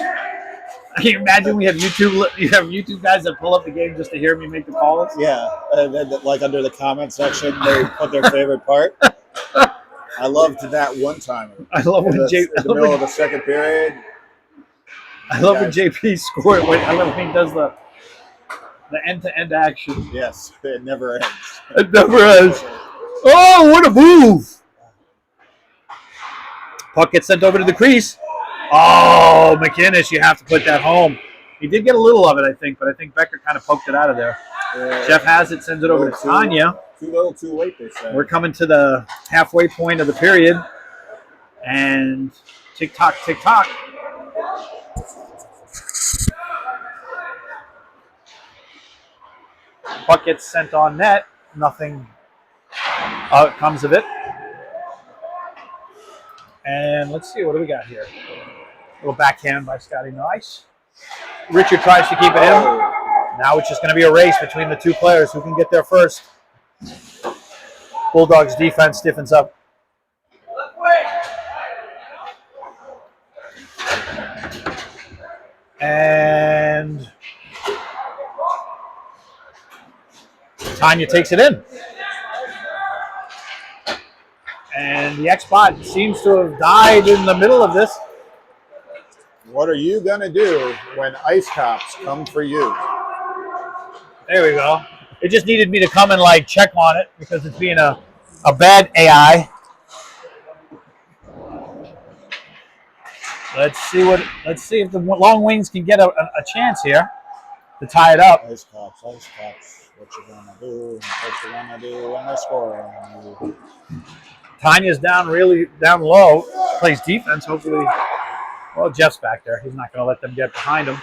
Can you imagine you have YouTube guys that pull up the game just to hear me make the calls? Yeah, like under the comment section, they put their favorite part. I loved that one time. I love when in the middle of the second period. I love when JP scored. I love when he does the end-to-end action. Yes, it never ends. It never ends. Oh, what a move! Puck gets sent over to the crease. Oh, McInnes, you have to put that home. He did get a little of it, I think, but I think Becker kind of poked it out of there. Jeff has it, sends it over to Tanya. Too little, too late, they say. We're coming to the halfway point of the period. And tick-tock, tick-tock. Puck gets sent on net. Nothing comes of it. And let's see, what do we got here? A little backhand by Scotty Nice. Richard tries to keep it in. Now it's just going to be a race between the two players. Who can get there first? Bulldogs defense stiffens up. And Tanya takes it in. And the X-Bot seems to have died in the middle of this. What are you going to do when ice cops come for you? There we go. It just needed me to come and check on it because it's being a bad AI. Let's see if the Longwings can get a chance here to tie it up. Ice cops, what you gonna do? What you gonna do when they score? Tanya's really down low. Plays defense. Hopefully Well, Jeff's back there. He's not going to let them get behind him.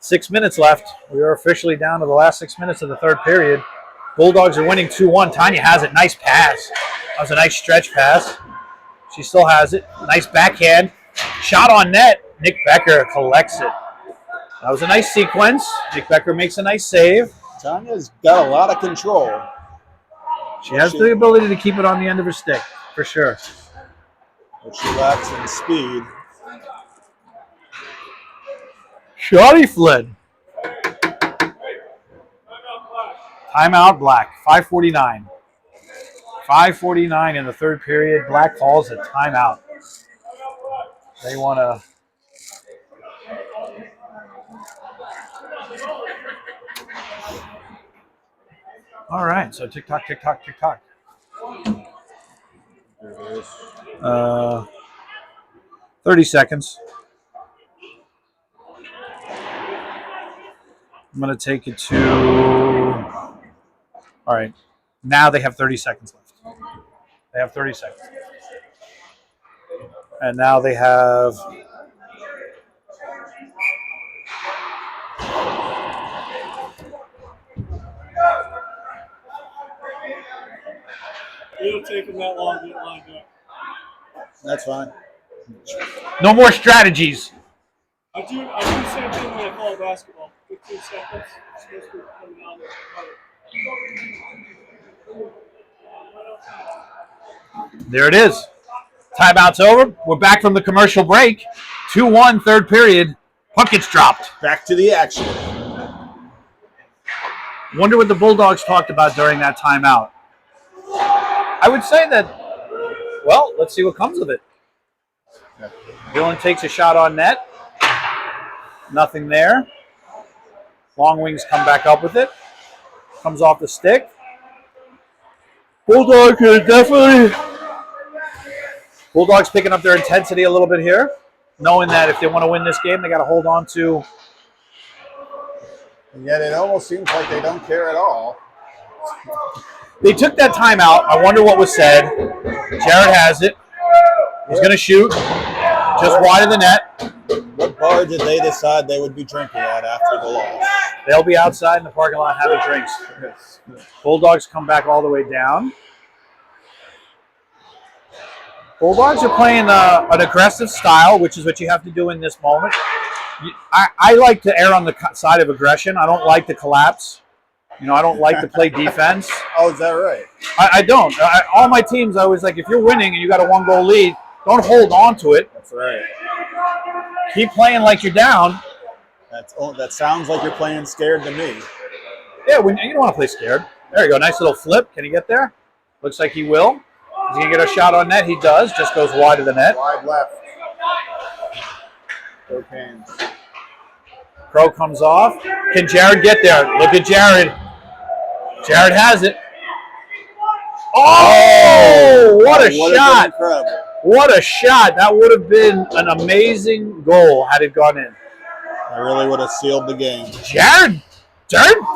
6 minutes left. We are officially down to the last 6 minutes of the third period. Bulldogs are winning 2-1. Tanya has it. Nice pass. That was a nice stretch pass. She still has it. Nice backhand. Shot on net. Nick Becker collects it. That was a nice sequence. Nick Becker makes a nice save. Tanya's got a lot of control. She has the ability to keep it on the end of her stick, for sure. But she lacks in speed. Shotty Flynn. Timeout, Black. 5:49. 5:49 in the third period. Black calls a timeout. They want to... All right, so tick-tock, tick-tock, tick-tock. 30 seconds. I'm going to take it to... All right, now they have 30 seconds left. They have 30 seconds. And now they have... It'll take them that long to get lined up. That's fine. No more strategies. I do the same thing when I call basketball. 15 seconds. It's supposed to be coming down there. There it is. Timeout's over. We're back from the commercial break. 2-1, third period. Puck gets dropped. Back to the action. Wonder what the Bulldogs talked about during that timeout. I would say that, well, let's see what comes of it. Dylan takes a shot on net. Nothing there. Longwings come back up with it. Comes off the stick. Bulldogs picking up their intensity a little bit here, knowing that if they want to win this game, they got to hold on to. And yet it almost seems like they don't care at all. They took that timeout. I wonder what was said. Jared has it. He's going to shoot just wide of the net. What bar did they decide they would be drinking at after the loss? They'll be outside in the parking lot having drinks. Bulldogs come back all the way down. Bulldogs are playing an aggressive style, which is what you have to do in this moment. I like to err on the side of aggression. I don't like to collapse. You know, I don't like to play defense. Oh, is that right? I don't. All my teams, I was like, if you're winning and you got a 1-goal lead, don't hold on to it. That's right. Keep playing like you're down. That sounds like you're playing scared to me. Yeah, you don't want to play scared. There you go. Nice little flip. Can he get there? Looks like he will. Is he going to get a shot on net? He does. Just goes wide of the net. Wide left. Go Canes. Crow comes off. Can Jared get there? Look at Jared. Jared has it. Oh, what a shot. Incredible. What a shot. That would have been an amazing goal had it gone in. I really would have sealed the game. Jared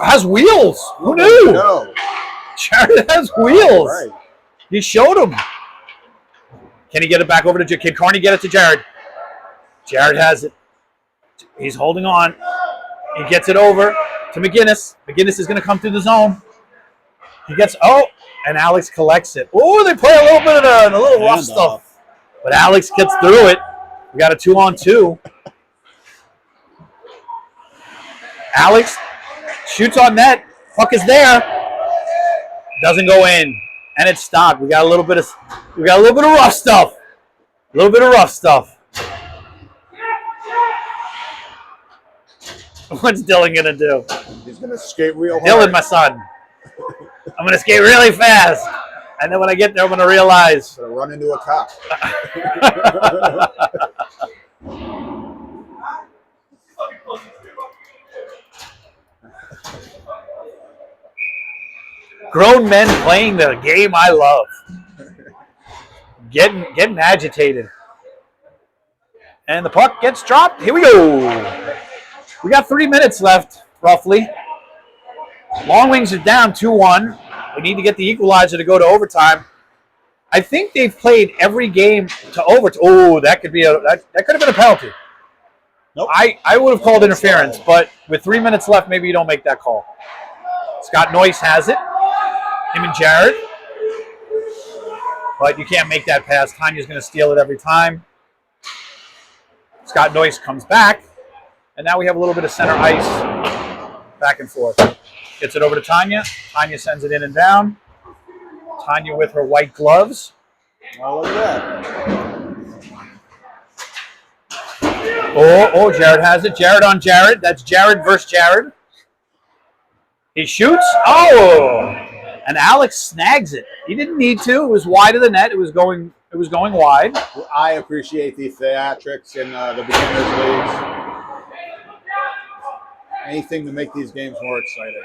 has wheels. Who knew? No. Jared has wheels. Right. He showed him. Can he get it back over to Jared? Can Carney get it to Jared? Jared has it. He's holding on. He gets it over to McGinnis. McGinnis is going to come through the zone. He gets, and Alex collects it. Oh, they play a little bit of a little rough stuff. But Alex gets through it. We got a 2-on-2. Alex shoots on net. Puck is there. Doesn't go in. And it's stopped. We got a little bit of rough stuff. A little bit of rough stuff. What's Dylan gonna do? He's gonna skate real hard. Dylan, my son. I'm gonna skate really fast. And then when I get there, I'm gonna realize. Gonna run into a cop. Grown men playing the game I love. Getting agitated. And the puck gets dropped. Here we go. We got 3 minutes left, roughly. Longwings are down 2-1. We need to get the equalizer to go to overtime. I think they've played every game to over. Oh, that could be that could have been a penalty. Nope. I would have called interference, but with 3 minutes left, maybe you don't make that call. Scott Noyce has it. Him and Jared. But you can't make that pass. Tanya's going to steal it every time. Scott Noyce comes back. And now we have a little bit of center ice back and forth. Gets it over to Tanya. Tanya sends it in and down. Tanya with her white gloves. Oh, look at that. Oh, Jared has it. Jared on Jared. That's Jared versus Jared. He shoots. Oh! And Alex snags it. He didn't need to. It was wide of the net. It was going wide. I appreciate the theatrics in the beginners leagues. Anything to make these games more exciting.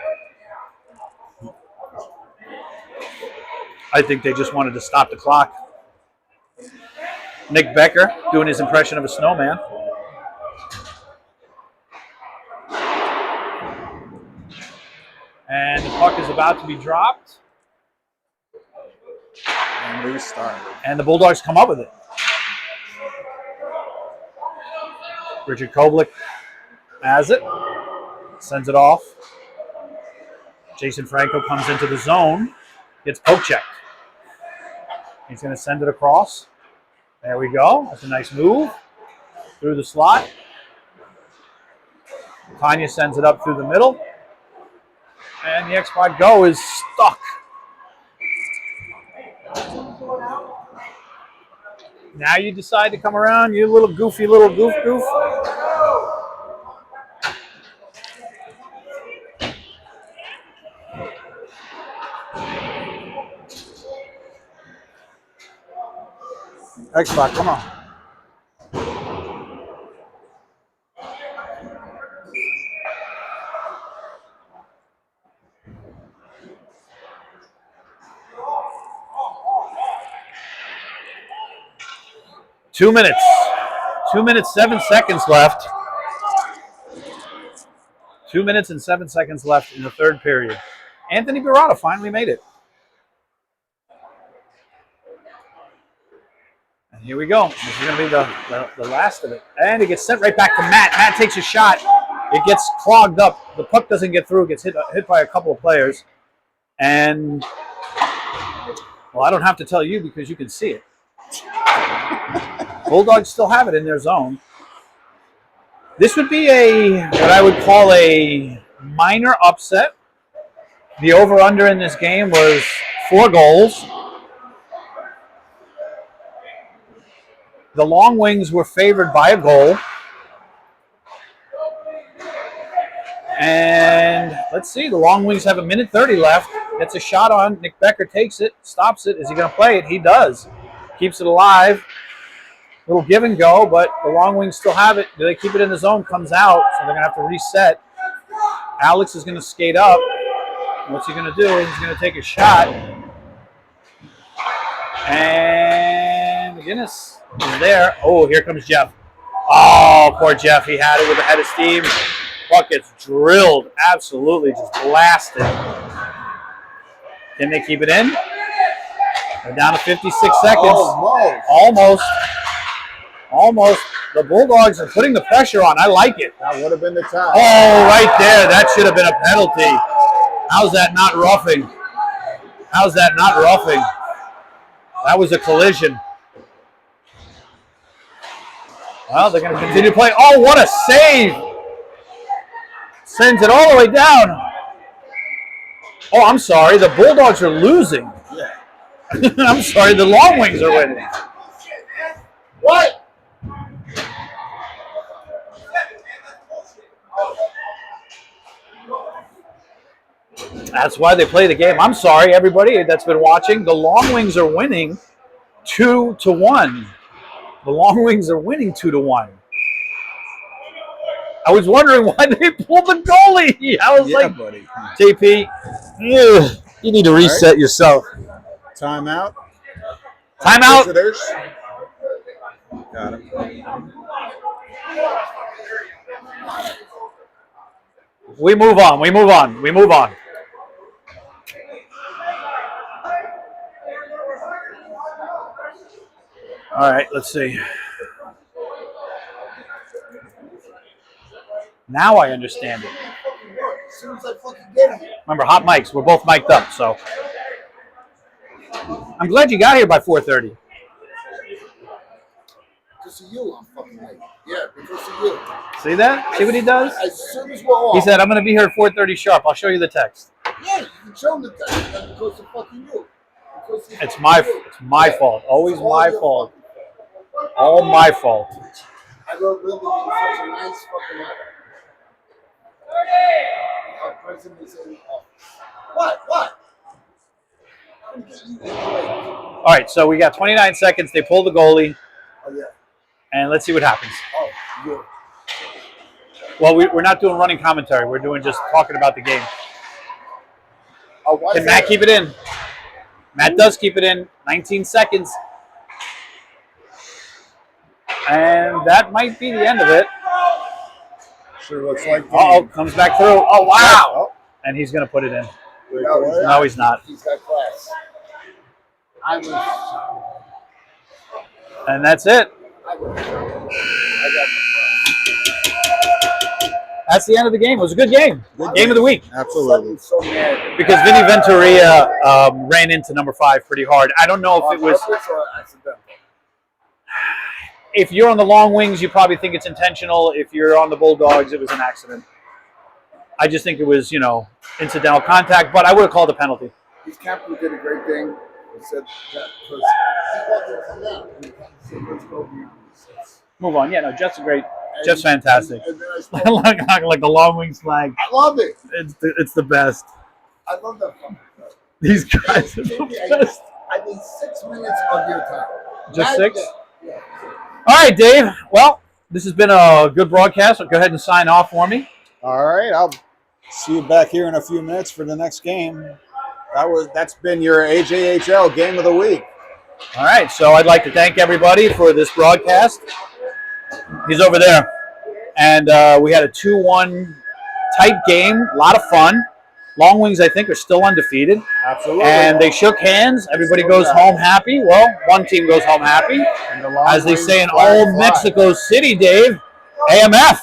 I think they just wanted to stop the clock. Nick Becker doing his impression of a snowman. And the puck is about to be dropped. And restart. And the Bulldogs come up with it. Richard Koblik has it. Sends it off. Jason Franco comes into the zone. Gets poke checked. He's going to send it across. There we go. That's a nice move. Through the slot. Tanya sends it up through the middle. And the X-Pod Go is stuck. Now you decide to come around, you little goofy little goof. X-Pac, come on. Two minutes. 2 minutes, 7 seconds left. 2 minutes and 7 seconds left in the third period. Anthony Birata finally made it. And here we go. This is going to be the last of it. And it gets sent right back to Matt. Matt takes a shot. It gets clogged up. The puck doesn't get through. It gets hit by a couple of players. And, well, I don't have to tell you because you can see it. Bulldogs still have it in their zone. This would be what I would call a minor upset. The over-under in this game was 4 goals. The Longwings were favored by a goal. And let's see, the Longwings have 1:30 left. Gets a shot on. Nick Becker takes it, stops it. Is he going to play it? He does. Keeps it alive. Little give and go, but the Longwings still have it. Do they keep it in the zone? Comes out, so they're going to have to reset. Alex is going to skate up. What's he going to do? He's going to take a shot. And McGinnis is there. Oh, here comes Jeff. Oh, poor Jeff. He had it with a head of steam. Puck gets drilled. Absolutely just blasted. Can they keep it in? They're down to 56 seconds. Almost. The Bulldogs are putting the pressure on. I like it. That would have been the time. Oh, right there. That should have been a penalty. How's that not roughing? That was a collision. Well, they're going to continue to play. Oh, what a save. Sends it all the way down. Oh, I'm sorry. The Bulldogs are losing. Yeah. I'm sorry. The Longwings are winning. What? That's why they play the game. I'm sorry, everybody that's been watching. The Longwings are winning 2-1. The Longwings are winning 2-1. I was wondering why they pulled the goalie. I was like, buddy. JP, you need to reset yourself. Timeout. Timeout. Visitors. Got it. We move on. All right, let's see. Now I understand it. As soon as I fucking get here. Remember, hot mics. We're both mic'd up, so. I'm glad you got here by 4:30. Because of you, I'm fucking late. Yeah, because of you. See that? See what he does? As soon as we're off. He said, I'm going to be here at 4:30 sharp. I'll show you the text. Yeah, you can show them the text. And because of fucking you. Because of It's my fault. Always It's all my your fault. fucking fault. All my fault. I wrote Lily in such a nice fucking letter. Our president is in office. What? I'm gonna get you in the way. All right, so we got 29 seconds. They pull the goalie, Oh, yeah. and let's see what happens. Oh, good. Well, we're not doing running commentary. We're doing just talking about the game. Oh, why Can is Matt that? keep it in? Matt does keep it in. 19 seconds. And that might be the end of it. Sure looks like. Uh-oh, comes back through. Oh, wow. Oh, And he's going to put it in. breakaway. No, he's not. He's got class. I was. And that's it. I got That's the end of the game. It was a good game. Game of the week. Absolutely. so mad. Because Vinny Venturia ran into number 5 pretty hard. I don't know if it was... Accidental. If you're on the Longwings, you probably think it's intentional. If you're on the Bulldogs, it was an accident. I just think it was, incidental contact, but I would have called a penalty. His captain did a great thing. He said that because he wanted to come down. And the captain said, let's go beyond this. Move on. Yeah, no, Jeff's great. Jeff's fantastic. And then I spoke, like the Longwings flag. I love it. It's the best. I love that fucking stuff. These guys are the best. I need 6 minutes of your time. Just That's 6? it. Yeah. All right, Dave. Well, this has been a good broadcast. So go ahead and sign off for me. All right, I'll see you back here in a few minutes for the next game. That's been your AJHL game of the week. All right, so I'd like to thank everybody for this broadcast. He's over there. And we had a 2-1 tight game, a lot of fun. Longwings, I think, are still undefeated. Absolutely. And they shook hands. Everybody goes home happy. Well, one team goes home happy. And the As they Longwings say in flag old fly. Mexico City, Dave, AMF.